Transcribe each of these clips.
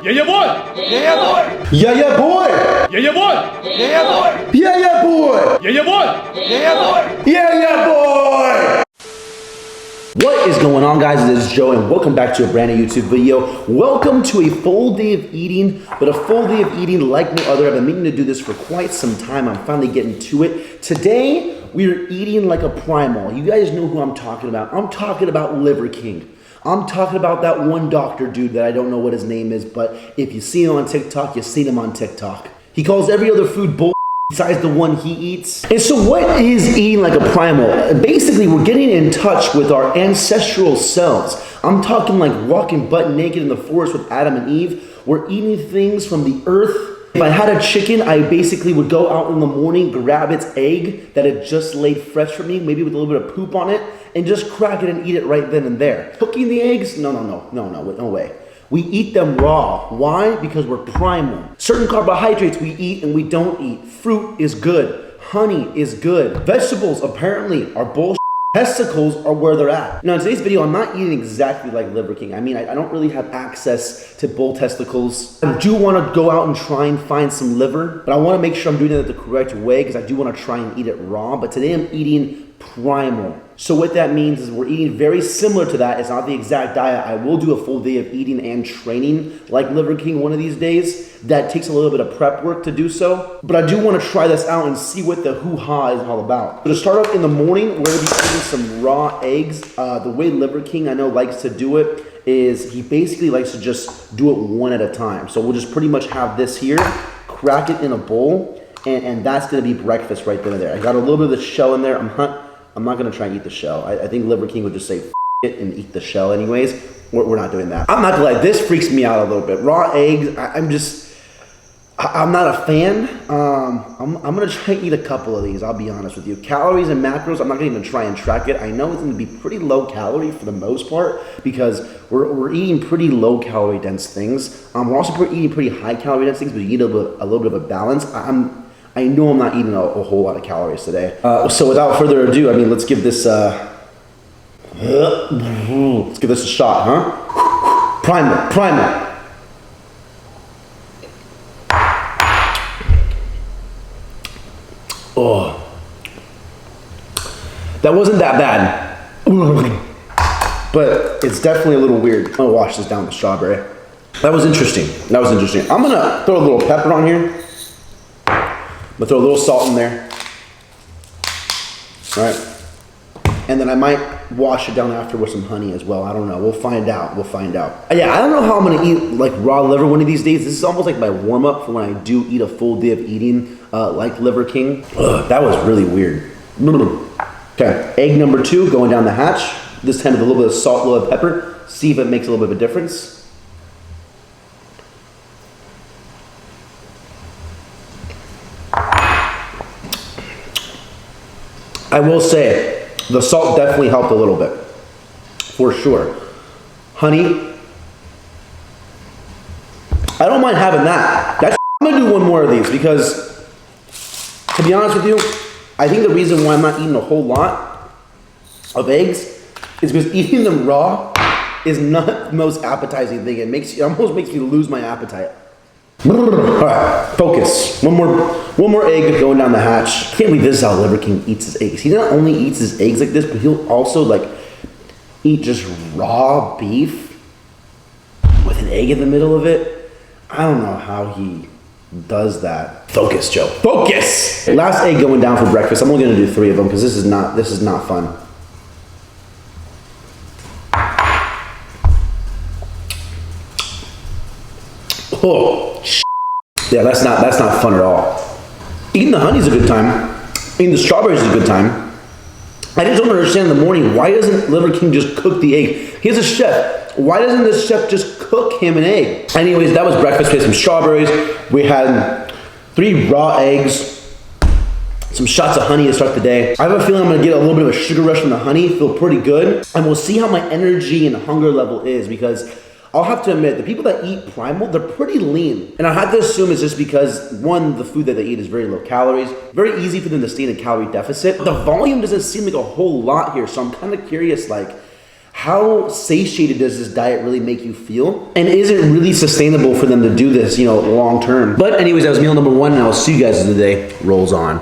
Yeah, yeah, boy. Yeah, yeah, boy. Yeah, yeah, boy. Yeah, yeah, boy. Yeah, yeah, boy. Yeah, yeah, boy. Yeah, yeah, boy. Yeah, yeah, boy. Yeah, yeah, boy. What is going on, guys? This is Joe, and welcome back to a brand new YouTube video. Welcome to a full day of eating, but a full day of eating like no other. I've been meaning to do this for quite some time. I'm finally getting to it. Today, we are eating like a Primal. You guys know who I'm talking about. I'm talking about Liver King. I'm talking about that one doctor dude that I don't know what his name is, but if you see him on TikTok, you've seen him on TikTok. He calls every other food bull besides the one he eats. And so what is eating like a Primal? Basically, we're getting in touch with our ancestral selves. I'm talking like walking butt naked in the forest with Adam and Eve. We're eating things from the earth. If I had a chicken, I basically would go out in the morning, grab its egg that had just laid fresh for me, maybe with a little bit of poop on it, and just crack it and eat it right then and there. Cooking the eggs? No way. We eat them raw. Why? Because we're primal. Certain carbohydrates we eat and we don't eat. Fruit is good. Honey is good. Vegetables apparently are bullshit. Testicles are where they're at. Now in today's video, I'm not eating exactly like Liver King. I mean, I don't really have access to bull testicles. I do want to go out and try and find some liver, but I want to make sure I'm doing it the correct way because I do want to try and eat it raw. But today I'm eating Primal. So what that means is we're eating very similar to that. It's not the exact diet. I will do a full day of eating and training like Liver King one of these days. That takes a little bit of prep work to do so. But I do want to try this out and see what the hoo-ha is all about. So to start off in the morning, we're going to be eating some raw eggs. The way Liver King I know likes to do it is he basically likes to just do it one at a time. So we'll just pretty much have this here, crack it in a bowl, and that's going to be breakfast right then and there. I got a little bit of the shell in there. I'm not going to try and eat the shell. I think Liver King would just say F it and eat the shell anyways. We're not doing that. I'm not gonna lie, this freaks me out a little bit. Raw eggs, I'm not a fan. I'm gonna try and eat a couple of these, I'll be honest with you. Calories and macros, I'm not gonna even try and track it. I know it's gonna be pretty low calorie for the most part because we're eating pretty low calorie dense things. We're also eating pretty high calorie dense things, but you eat a little bit of a balance. I know I'm not eating a whole lot of calories today. So without further ado, I mean, let's give this a shot, huh? Primal. Oh, that wasn't that bad, but it's definitely a little weird. I'm gonna wash this down with strawberry. That was interesting. I'm gonna throw a little pepper on here. I'm gonna throw a little salt in there. All right. And then I might wash it down after with some honey as well. I don't know. We'll find out. Yeah, I don't know how I'm gonna eat like raw liver one of these days. This is almost like my warm up for when I do eat a full day of eating like Liver King. Ugh, that was really weird. Okay, egg number 2 going down the hatch. This time with a little bit of salt, a little bit of pepper. See if it makes a little bit of a difference. I will say, the salt definitely helped a little bit, for sure. Honey, I don't mind having that. I'm gonna do one more of these because, to be honest with you, I think the reason why I'm not eating a whole lot of eggs is because eating them raw is not the most appetizing thing. It almost makes me lose my appetite. All right, focus. One more egg going down the hatch. I can't believe this is how Liver King eats his eggs. He not only eats his eggs like this, but he'll also like eat just raw beef with an egg in the middle of it. I don't know how he does that. Focus, Joe. Focus. Last egg going down for breakfast. I'm only gonna do 3 of them because this is not fun. Oh. Yeah, that's not fun at all. Eating the honey is a good time. Eating the strawberries is a good time. I just don't understand in the morning, why doesn't Liver King just cook the egg? He's a chef. Why doesn't this chef just cook him an egg? Anyways, that was breakfast. We had some strawberries. We had 3 raw eggs. Some shots of honey to start the day. I have a feeling I'm gonna get a little bit of a sugar rush from the honey. Feel pretty good. And we'll see how my energy and hunger level is because I'll have to admit, the people that eat Primal, they're pretty lean. And I have to assume it's just because, one, the food that they eat is very low calories, very easy for them to stay in a calorie deficit. The volume doesn't seem like a whole lot here, so I'm kind of curious, like, how satiated does this diet really make you feel? And is it really sustainable for them to do this, long term? But anyways, that was meal number 1, and I'll see you guys as the day rolls on.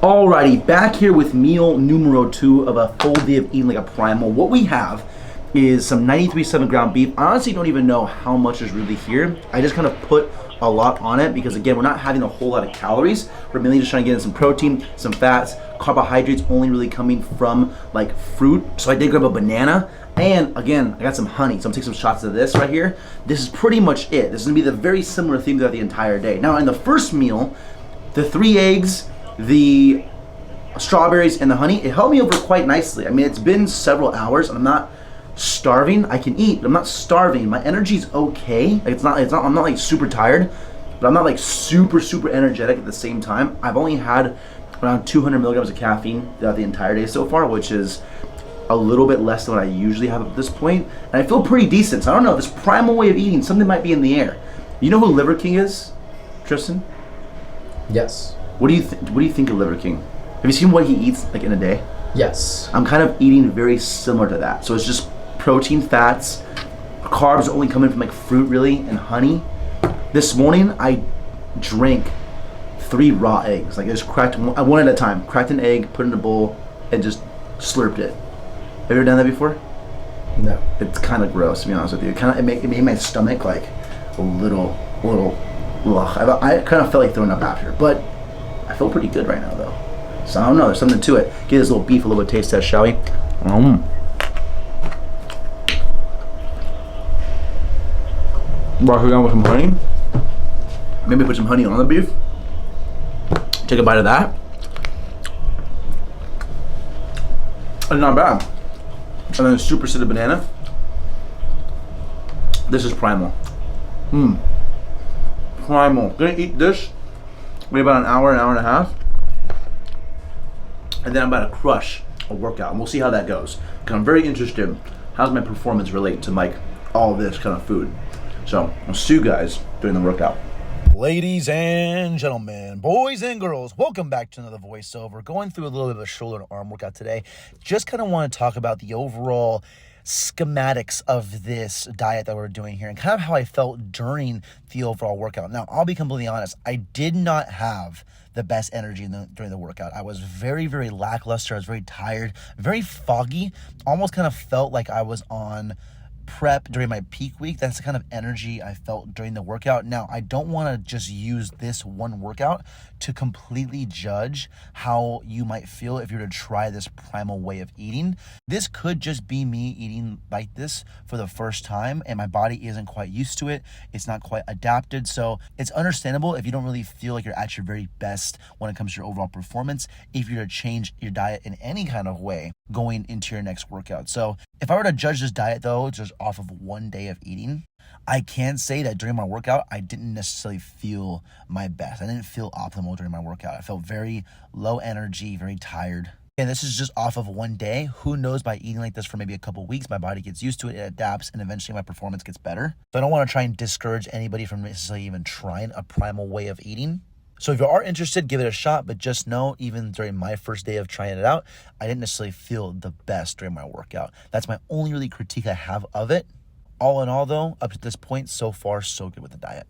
Alrighty, back here with meal numero 2 of a full day of eating like a primal. What we have is some 93.7 ground beef. I honestly don't even know how much is really here. I just kind of put a lot on it because again, we're not having a whole lot of calories. We're mainly just trying to get in some protein, some fats, carbohydrates only really coming from like fruit. So I did grab a banana, and again, I got some honey. So I'm taking some shots of this right here. This is pretty much it. This is gonna be the very similar theme throughout the entire day. Now in the first meal, the 3 eggs, the strawberries, and the honey, it held me over quite nicely. I mean, it's been several hours and I'm not starving. I can eat, but I'm not starving. My energy's okay. Like I'm not like super tired, but I'm not like super energetic at the same time. I've only had around 200 milligrams of caffeine throughout the entire day so far, which is a little bit less than what I usually have at this point. And I feel pretty decent. So I don't know, this primal way of eating, something might be in the air. You know who Liver King is, Tristan? Yes. What do you think of Liver King? Have you seen what he eats like in a day? Yes. I'm kind of eating very similar to that. So it's just protein, fats, carbs only coming from like fruit really, and honey. This morning I drank 3 raw eggs. Like I just cracked one at a time. Cracked an egg, put it in a bowl, and just slurped it. Have you ever done that before? No. It's kind of gross, to be honest with you. It made my stomach like a little. Ugh. I kind of felt like throwing up after, but I feel pretty good right now though. So I don't know. There's something to it. Give this little beef a little bit of taste test, shall we? Wash it down with some honey. Maybe put some honey on the beef. Take a bite of that. It's not bad. And then a super acidic banana. This is primal. Primal. Gonna eat this maybe about an hour and a half. And then I'm about to crush a workout. And we'll see how that goes. Because I'm very interested. How's my performance relate to like all this kind of food? So I'll see you guys during the workout. Ladies and gentlemen, boys and girls, welcome back to another voiceover. Going through a little bit of a shoulder and arm workout today. Just kind of want to talk about the overall schematics of this diet that we're doing here and kind of how I felt during the overall workout. Now, I'll be completely honest. I did not have the best energy during the workout. I was very lackluster. I was very tired, very foggy. Almost kind of felt like I was on prep during my peak week. That's the kind of energy I felt during the workout. Now, I don't want to just use this one workout to completely judge how you might feel if you were to try this primal way of eating. This could just be me eating like this for the first time and my body isn't quite used to it. It's not quite adapted. So it's understandable if you don't really feel like you're at your very best when it comes to your overall performance, if you're to change your diet in any kind of way going into your next workout. So if I were to judge this diet though, just off of one day of eating, I can say that during my workout, I didn't necessarily feel my best. I didn't feel optimal during my workout. I felt very low energy, very tired. And this is just off of one day. Who knows, by eating like this for maybe a couple weeks, my body gets used to it, it adapts, and eventually my performance gets better. So I don't want to try and discourage anybody from necessarily even trying a primal way of eating. So if you are interested, give it a shot, but just know, even during my first day of trying it out, I didn't necessarily feel the best during my workout. That's my only really critique I have of it. All in all though, up to this point, so far, so good with the diet.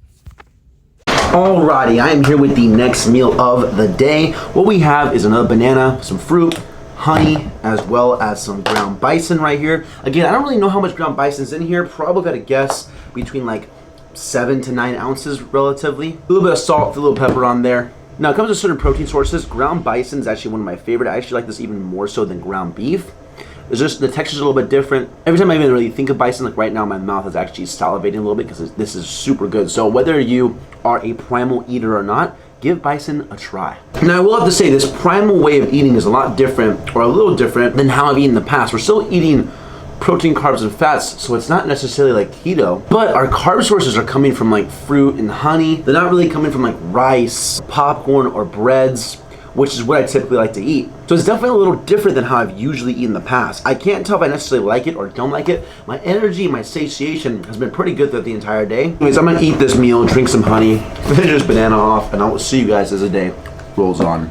Alrighty, I am here with the next meal of the day. What we have is another banana, some fruit, honey, as well as some ground bison right here. Again, I don't really know how much ground bison's in here. Probably got to guess between like 7 to 9 ounces relatively. A little bit of salt, a little pepper on there. Now, it comes with certain protein sources. Ground bison is actually one of my favorite. I actually like this even more so than ground beef. It's just, the texture's a little bit different. Every time I even really think of bison, like right now, my mouth is actually salivating a little bit because this is super good. So whether you are a primal eater or not, give bison a try. Now, I will have to say, this primal way of eating is a lot different, or a little different, than how I've eaten in the past. We're still eating protein, carbs, and fats, so it's not necessarily like keto, but our carb sources are coming from like fruit and honey. They're not really coming from like rice, popcorn, or breads, which is what I typically like to eat. So it's definitely a little different than how I've usually eaten in the past. I can't tell if I necessarily like it or don't like it. My energy, my satiation has been pretty good throughout the entire day. Anyways, I'm gonna eat this meal, drink some honey, finish this banana off, and I will see you guys as the day rolls on.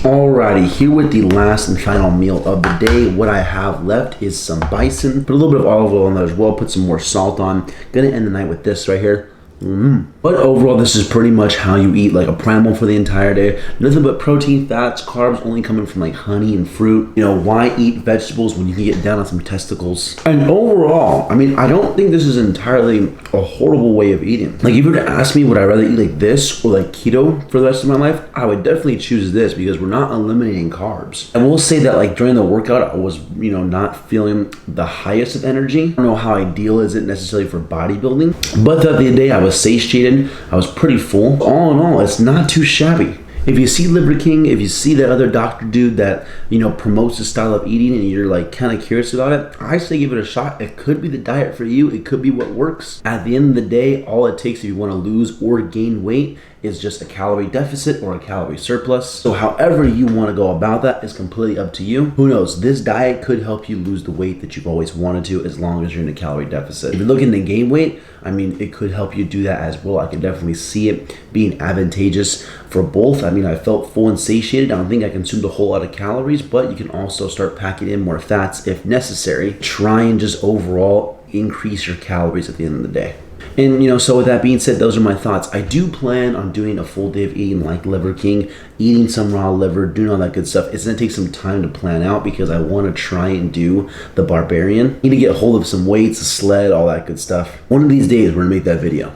Alrighty, here with the last and final meal of the day. What I have left is some bison. Put a little bit of olive oil on that as well. Put some more salt on. Gonna end the night with this right here. But overall, this is pretty much how you eat like a primal for the entire day. Nothing but protein, fats, carbs only coming from like honey and fruit. You know, why eat vegetables when you can get down on some testicles? And overall, I mean, I don't think this is entirely a horrible way of eating. Like if you were to ask me would I rather eat like this or like keto for the rest of my life, I would definitely choose this because we're not eliminating carbs. I will say that like during the workout, I was, you know, not feeling the highest of energy. I don't know how ideal is it necessarily for bodybuilding, but throughout the day I was satiated. I was pretty full. All in all, it's not too shabby. If you see Liver King, if you see that other doctor dude that, you know, promotes this style of eating and you're like kind of curious about it, I say give it a shot. It could be the diet for you. It could be what works. At the end of the day, all it takes if you want to lose or gain weight is just a calorie deficit or a calorie surplus. So however you want to go about that is completely up to you. Who knows? This diet could help you lose the weight that you've always wanted to as long as you're in a calorie deficit. If you're looking to gain weight, I mean, it could help you do that as well. I can definitely see it being advantageous for both. I mean, I felt full and satiated. I don't think I consumed a whole lot of calories, but you can also start packing in more fats if necessary. Try and just overall increase your calories at the end of the day. And you know, so with that being said, those are my thoughts. I do plan on doing a full day of eating like Liver King, eating some raw liver, doing all that good stuff. It's gonna take some time to plan out because I want to try and do the barbarian. I need to get a hold of some weights, a sled, all that good stuff. One of these days, we're gonna make that video.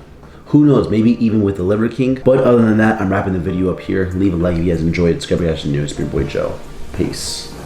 Who knows, maybe even with the Liver King. But other than that, I'm wrapping the video up here. Leave a like if you guys enjoyed it. Subscribe if you guys are new. It's your boy Joe. Peace.